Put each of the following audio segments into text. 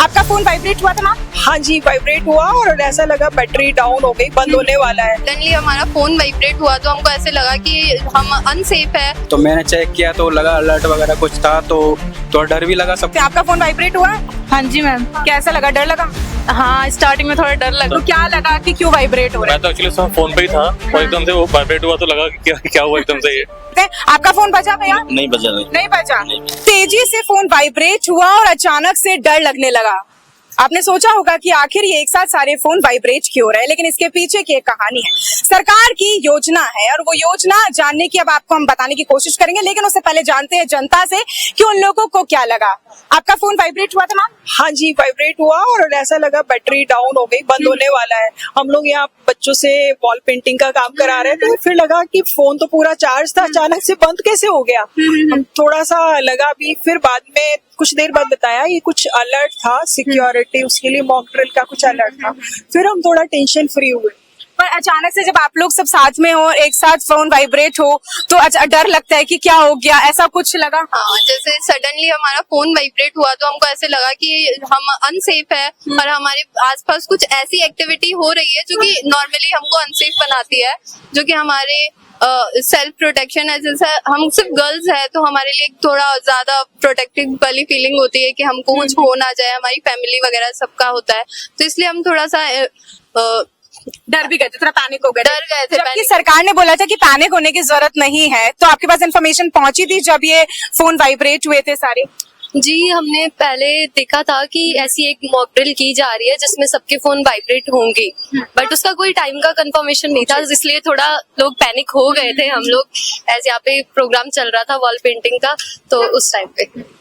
आपका phone vibrate हुआ था मैम? हाँ जी, वाइब्रेट हुआ और ऐसा लगा बैटरी डाउन हो गई, बंद होने वाला है। सडनली हमारा फोन वाइब्रेट हुआ तो हमको ऐसे लगा कि हम अनसेफ है। तो मैंने चेक किया तो लगा अलर्ट वगैरह कुछ था, तो डर भी लगा सब। तो आपका फोन वाइब्रेट हुआ? हाँ जी मैम। कैसा लगा, डर लगा? हाँ स्टार्टिंग में थोड़ा डर लगा। तो क्या लगा कि क्यों वाइब्रेट हो रहा मैं तो एक्चुअली सब फोन पे ही था और एकदम से वो वाइब्रेट हुआ तो लगा कि क्या हुआ एकदम से ये। है? आपका फोन बजा भैया? नहीं बजा नहीं बजा। तेजी से फोन वाइब्रेट हुआ और अचानक से डर लगने लगा। आपने सोचा होगा कि आखिर ये एक साथ सारे फोन वाइब्रेट क्यों हो रहे हैं, लेकिन इसके पीछे की एक कहानी है। सरकार की योजना है और वो योजना जानने की अब आपको हम बताने की कोशिश करेंगे, लेकिन उससे पहले जानते हैं जनता से कि उन लोगों को क्या लगा। आपका फोन वाइब्रेट हुआ था मैम? हाँ जी, वाइब्रेट हुआ और ऐसा लगा बैटरी डाउन हो गई, बंद होने वाला है। हम लोग यहाँ बच्चों से वॉल पेंटिंग का काम करा रहे थे, फिर लगा कि फोन तो पूरा चार्ज था, अचानक से बंद कैसे हो गया। हम थोड़ा सा लगा भी, फिर बाद में कुछ देर बाद बताया ये कुछ अलर्ट था सिक्योरिटी, उसके लिए मॉक ड्रिल का कुछ अलर्ट था। फिर हम थोड़ा टेंशन फ्री हुए। पर अचानक से जब आप लोग सब साथ में हो और एक साथ फोन वाइब्रेट हो तो डर लगता है कि क्या हो गया, ऐसा कुछ लगा? हाँ, जैसे सडनली हमारा फोन वाइब्रेट हुआ तो हमको ऐसे लगा कि हम अनसेफ है और हमारे आसपास कुछ ऐसी एक्टिविटी हो रही है जो कि नॉर्मली हमको अनसेफ बनाती है, जो कि हमारे सेल्फ प्रोटेक्शन है। जैसे हम सिर्फ गर्ल्स है तो हमारे लिए थोड़ा ज्यादा प्रोटेक्टिव वाली फीलिंग होती है कि हमको कुछ हो ना जाए, हमारी फैमिली वगैरह सबका होता है, तो इसलिए हम थोड़ा सा डर भी गए थे, थोड़ा पैनिक हो गए थे। डर गए थे। जबकि सरकार ने बोला था कि पैनिक होने की जरूरत नहीं है, तो आपके पास इन्फॉर्मेशन पहुंची थी जब ये फोन वाइब्रेट हुए थे सारे? जी हमने पहले देखा था कि ऐसी एक मॉक ड्रिल की जा रही है जिसमें सबके फोन वाइब्रेट होंगे, बट उसका कोई टाइम का कंफर्मेशन नहीं था, इसलिए थोड़ा लोग पैनिक हो गए थे। हम लोग ऐसे यहाँ पे प्रोग्राम चल रहा था वॉल पेंटिंग का, तो उस टाइम पे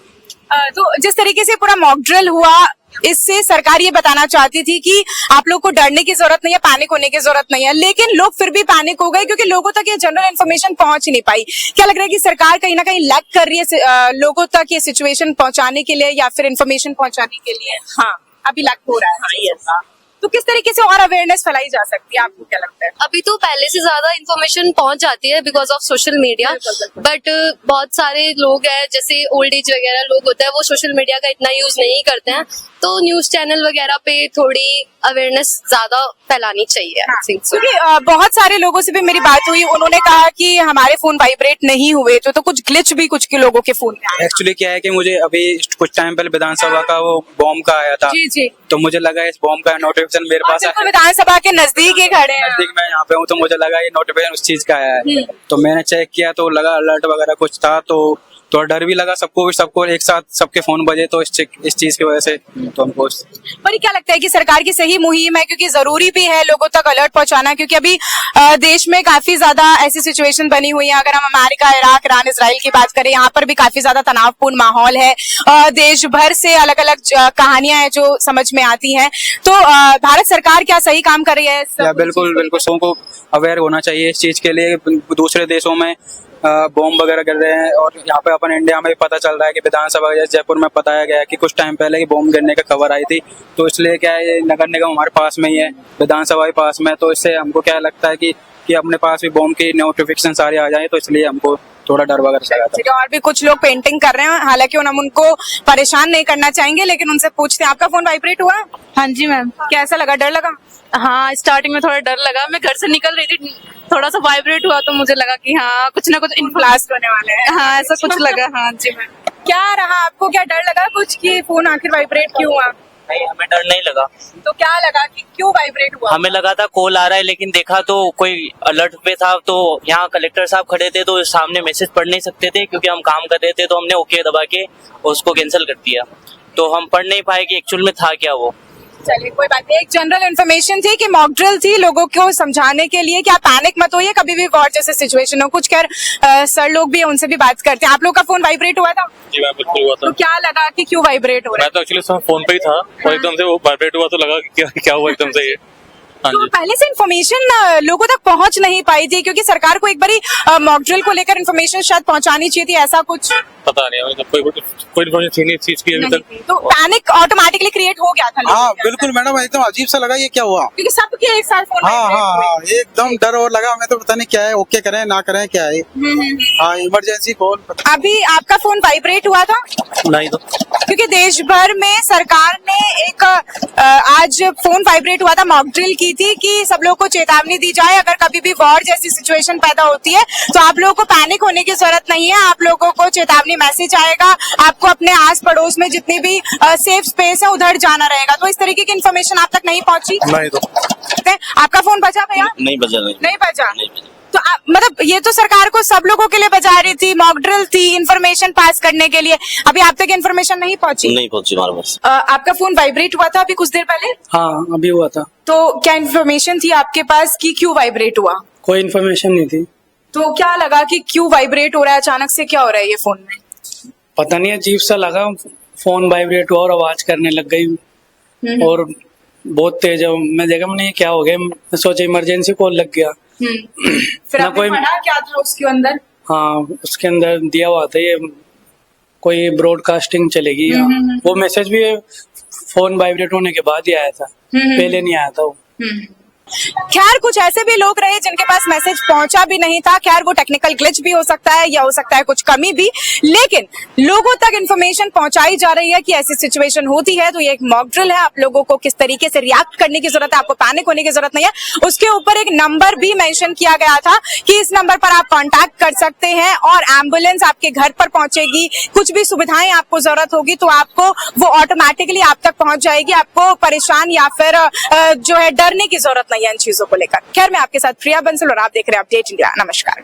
तो जिस तरीके से पूरा मॉक ड्रिल हुआ, इससे सरकार ये बताना चाहती थी कि आप लोग को डरने की जरूरत नहीं है, पैनिक होने की जरूरत नहीं है, लेकिन लोग फिर भी पैनिक हो गए क्योंकि लोगों तक ये जनरल इन्फॉर्मेशन पहुंच ही नहीं पाई। क्या लग रहा है कि सरकार कहीं ना कहीं लैग कर रही है लोगों तक ये सिचुएशन पहुंचाने के लिए या फिर इन्फॉर्मेशन पहुंचाने के लिए? हाँ, अभी लैग हो रहा है। हाँ, तो किस तरीके से और अवेयरनेस फैलाई जा सकती है, आपको क्या लगता है? अभी तो पहले से ज्यादा इन्फॉर्मेशन पहुंच जाती है because of social media, but बहुत सारे लोग हैं जैसे ओल्ड एज वगैरह लोग होते हैं, वो सोशल मीडिया का इतना यूज नहीं करते हैं, तो न्यूज चैनल वगैरह पे थोड़ी अवेयरनेस ज्यादा फैलानी चाहिए। क्योंकि बहुत सारे लोगों से भी मेरी बात हुई, उन्होंने कहा कि हमारे फोन वाइब्रेट नहीं हुए, तो कुछ ग्लिच भी कुछ के लोगों के फोन में आया। एक्चुअली क्या है कि मुझे अभी कुछ टाइम पहले विधानसभा का वो बॉम्ब का आया था, जी जी। तो मुझे लगा इस बॉम्ब का नोटिफिकेशन मेरे पास तो विधानसभा के नजदीक ही खड़े हैं। नजदीक मैं यहाँ पे हूँ, तो मुझे लगा ये नोटिफिकेशन उस चीज का आया है। तो मैंने चेक किया तो लगा अलर्ट वगैरह कुछ था, तो डर भी लगा सबको एक साथ सबके फोन बजे, तो इस चीज की वजह से तो हमको। पर क्या लगता है कि सरकार की सही मुहिम है, क्योंकि जरूरी भी है लोगों तक अलर्ट पहुंचाना, क्योंकि अभी देश में काफी ज्यादा ऐसी सिचुएशन बनी हुई है। अगर हम अमेरिका, इराक, ईरान, इजराइल की बात करें, यहाँ पर भी काफी ज्यादा तनावपूर्ण माहौल है। देश भर से अलग अलग कहानियां हैं जो समझ में आती हैं। तो भारत सरकार क्या सही काम कर रही है? बिल्कुल बिल्कुल, सबको अवेयर होना चाहिए इस चीज के लिए। दूसरे देशों में बॉम्ब वगैरह कर रहे हैं और यहाँ पे अपन इंडिया में भी पता चल रहा है कि विधानसभा जैसे जयपुर में बताया गया है कि कुछ टाइम पहले कि बॉम्ब गिरने का खबर आई थी। तो इसलिए क्या है, ये नगर निगम हमारे पास में ही है, विधानसभा भी पास में है, तो इससे हमको क्या लगता है कि अपने पास भी बॉम्ब की नोटिफिकेशन सारे आ जाए, तो इसलिए हमको थोड़ा डर वगैरह लगा था। और भी कुछ लोग पेंटिंग कर रहे हैं, हालांकि हम उनको परेशान नहीं करना चाहेंगे, लेकिन उनसे पूछते हैं, आपका फोन वाइब्रेट हुआ? हाँ जी मैम। कैसा लगा, डर लगा? हाँ स्टार्टिंग में थोड़ा डर लगा, मैं घर से निकल रही थी, थोड़ा सा वाइब्रेट हुआ तो मुझे लगा कि हाँ कुछ ना कुछ ब्लास्ट होने वाले हैं। हाँ ऐसा कुछ लगा। हाँ जी मैम। क्या रहा, आपको क्या डर लगा कुछ कि फोन आखिर वाइब्रेट क्यों हुआ? नहीं, हमें डर नहीं लगा। तो क्या लगा कि क्यों वाइब्रेट हुआ? हमें लगा था कॉल आ रहा है, लेकिन देखा तो कोई अलर्ट पे था, तो यहाँ कलेक्टर साहब खड़े थे, तो सामने मैसेज पढ़ नहीं सकते थे क्योंकि हम काम कर रहे थे, तो हमने ओके दबा के उसको कैंसिल कर दिया, तो हम पढ़ नहीं पाए कि एक्चुअल में था क्या वो। चलिए कोई बात नहीं, एक जनरल इन्फॉर्मेशन थी कि मॉक ड्रिल थी लोगों को समझाने के लिए कि आप पैनिक मत होइए, कभी भी वॉर जैसे सिचुएशन हो। कुछ खैर सर लोग भी है, उनसे भी बात करते हैं। आप लोग का फोन वाइब्रेट हुआ था? जी मैम, बिल्कुल हुआ था। तो क्या लगा कि क्यों वाइब्रेट हो रहा है? मैं तो एक्चुअली सब फोन पे ही था और एकदम से वो वाइब्रेट हुआ तो लगा कि क्या हुआ एकदम से ये। हाँ तो जी पहले से इन्फॉर्मेशन लोगों तक पहुंच नहीं पाई थी, क्योंकि सरकार को एक बारी मॉक ड्रिल को लेकर इन्फॉर्मेशन शायद पहुंचानी चाहिए थी, ऐसा कुछ पता नहीं हमें, कोई इन्फॉर्मेशन थी नहीं इस चीज की अभी नहीं तक। थी। तो पैनिक ऑटोमेटिकली क्रिएट हो गया था लोगों हाँ के अंदर। बिल्कुल मैडम, एकदम अजीब सा लगा ये क्या हुआ। क्योंकि सबके एक साथ फोन हाँ हाँ हाँ, एकदम डर और लगा, हमें तो पता नहीं क्या है, ओके करें ना करें क्या है। हाँ इमरजेंसी कॉल। अभी आपका फोन वाइब्रेट हुआ था? नहीं तो क्योंकि देश भर में सरकार ने एक आज फोन वाइब्रेट हुआ था, मॉक ड्रिल की थी कि सब लोगों को चेतावनी दी जाए, अगर कभी भी वॉर जैसी सिचुएशन पैदा होती है तो आप लोगों को पैनिक होने की जरूरत नहीं है, आप लोगों को चेतावनी मैसेज आएगा, आपको अपने आस पड़ोस में जितनी भी सेफ स्पेस है उधर जाना रहेगा। तो इस तरीके की इन्फॉर्मेशन आप तक नहीं पहुंची? नहीं तो आपका फोन बजा भैया? नहीं बजा नहीं बजा। तो मतलब ये तो सरकार को सब लोगों के लिए बजा रही थी, मॉक ड्रिल थी इन्फॉर्मेशन पास करने के लिए, अभी आप तक इन्फॉर्मेशन नहीं पहुंची? नहीं पहुंची हमारे पास। आपका फोन वाइब्रेट हुआ था अभी कुछ देर पहले, हाँ अभी हुआ था। तो क्या इन्फॉर्मेशन थी आपके पास कि क्यों वाइब्रेट हुआ? कोई इन्फॉर्मेशन नहीं थी। तो क्या लगा कि क्यों वाइब्रेट हो रहा है, अचानक से क्या हो रहा है ये फोन में? पता नहीं, अजीब सा लगा, फोन वाइब्रेट हुआ और आवाज करने लग गई और बहुत तेज है। मैं देखा मैंने ये क्या हो गया, मैं सोचा इमरजेंसी कॉल लग गया। फिर ना आपने कोई- पढ़ा क्या था उसके अंदर? हाँ उसके अंदर दिया हुआ था ये कोई ब्रॉडकास्टिंग चलेगी, वो मैसेज भी फोन वाइब्रेट होने के बाद ही आया था, पहले नहीं आया था वो। खैर कुछ ऐसे भी लोग रहे जिनके पास मैसेज पहुंचा भी नहीं था, खैर वो टेक्निकल ग्लिच भी हो सकता है या हो सकता है कुछ कमी भी, लेकिन लोगों तक इन्फॉर्मेशन पहुंचाई जा रही है कि ऐसी सिचुएशन होती है तो ये एक मॉक ड्रिल है, आप लोगों को किस तरीके से रिएक्ट करने की जरूरत है, आपको पैनिक होने की जरूरत नहीं है। उसके ऊपर एक नंबर भी मेंशन किया गया था कि इस नंबर पर आप कांटेक्ट कर सकते हैं और एम्बुलेंस आपके घर पर पहुंचेगी, कुछ भी सुविधाएं आपको जरूरत होगी तो आपको वो ऑटोमेटिकली आप तक पहुंच जाएगी, आपको परेशान या फिर जो है डरने की जरूरत नहीं है इन चीजों को लेकर। खैर मैं आपके साथ प्रिया बंसल और आप देख रहे हैं अपडेट इंडिया। नमस्कार।